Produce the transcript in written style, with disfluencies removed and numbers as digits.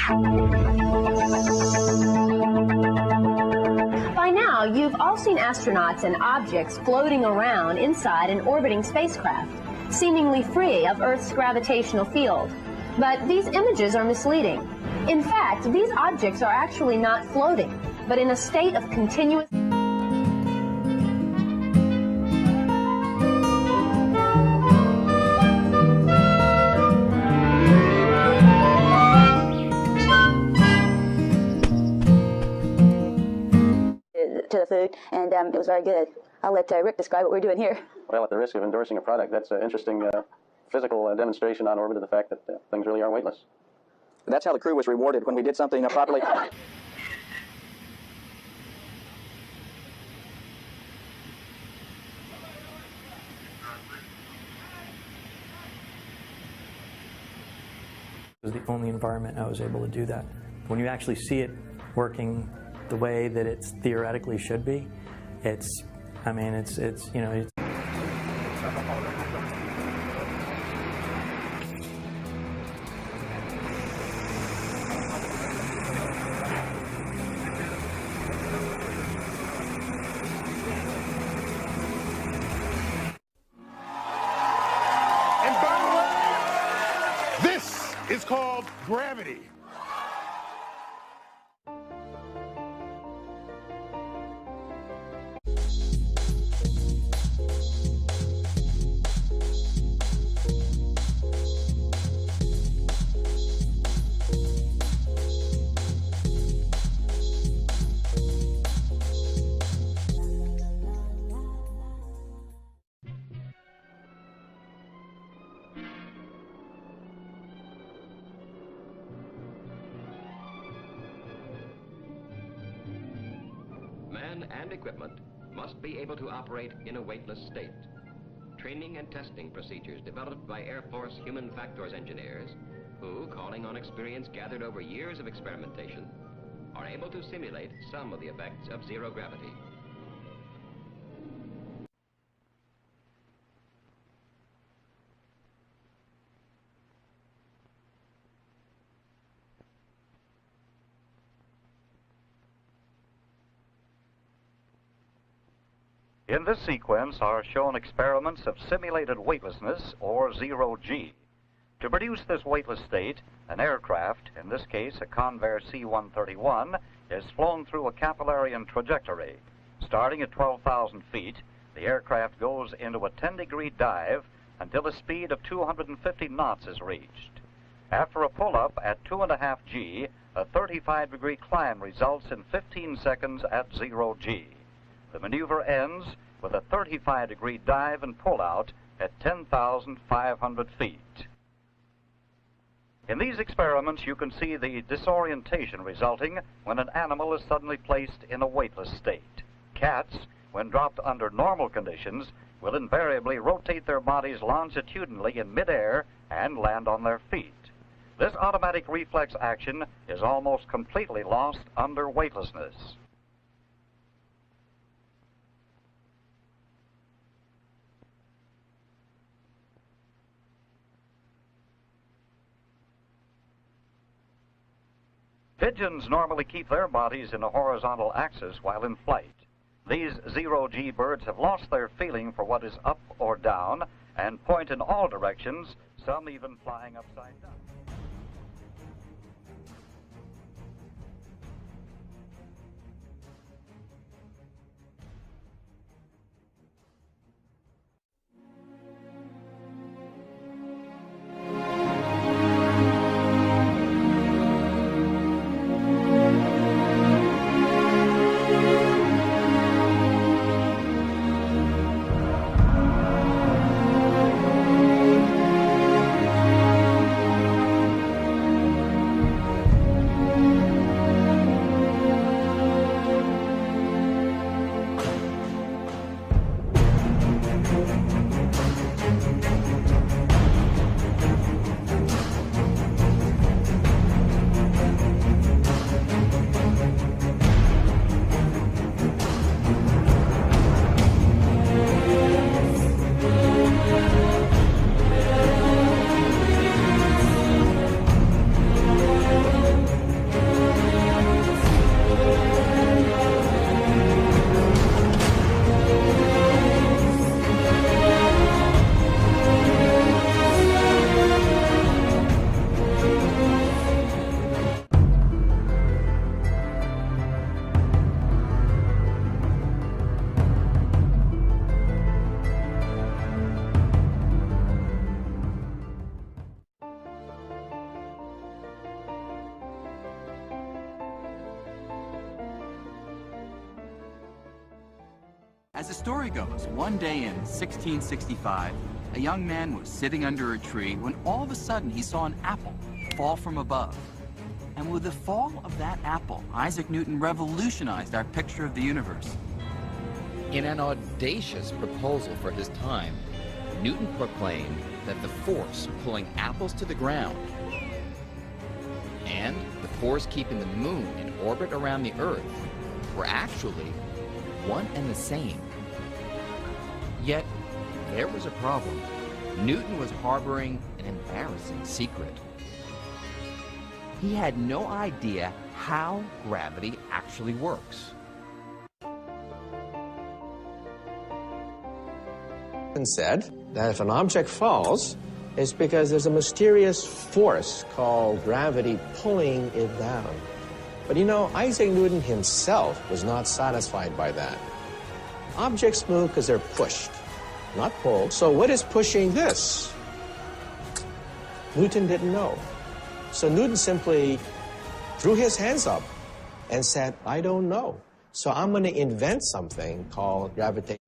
By now, you've all seen astronauts and objects floating around inside an orbiting spacecraft, seemingly free of Earth's gravitational field. But these images are misleading. In fact, these objects are actually not floating, but in a state of continuous... to the food, and it was very good. I'll let Rick describe what we're doing here. Well, at the risk of endorsing a product, that's an interesting physical demonstration on orbit of the fact that things really are weightless. That's how the crew was rewarded when we did something properly. It was the only environment I was able to do that. When you actually see it working the way that it theoretically should be, it's you know, it's... And by the way, this is called gravity. Man and equipment must be able to operate in a weightless state. Training and testing procedures developed by Air Force human factors engineers who, calling on experience gathered over years of experimentation, are able to simulate some of the effects of zero gravity. In this sequence are shown experiments of simulated weightlessness, or zero-G. To produce this weightless state, an aircraft, in this case a Convair C-131, is flown through a Capillarian trajectory. Starting at 12,000 feet, the aircraft goes into a 10-degree dive until a speed of 250 knots is reached. After a pull-up at 2.5 G, a 35-degree climb results in 15 seconds at 0 G. The maneuver ends with a 35-degree dive and pull-out at 10,500 feet. In these experiments, you can see the disorientation resulting when an animal is suddenly placed in a weightless state. Cats, when dropped under normal conditions, will invariably rotate their bodies longitudinally in midair and land on their feet. This automatic reflex action is almost completely lost under weightlessness. Pigeons normally keep their bodies in a horizontal axis while in flight. These zero-G birds have lost their feeling for what is up or down and point in all directions, some even flying upside down. As the story goes, one day in 1665, a young man was sitting under a tree when all of a sudden he saw an apple fall from above. And with the fall of that apple, Isaac Newton revolutionized our picture of the universe. In an audacious proposal for his time, Newton proclaimed that the force pulling apples to the ground and the force keeping the moon in orbit around the Earth were actually one and the same. Yet, there was a problem. Newton was harboring an embarrassing secret. He had no idea how gravity actually works. And said that if an object falls, it's because there's a mysterious force called gravity pulling it down. But you know, Isaac Newton himself was not satisfied by that. Objects move because they're pushed, not pulled. So what is pushing this? Newton didn't know. So Newton simply threw his hands up and said, I don't know. So I'm going to invent something called gravitation.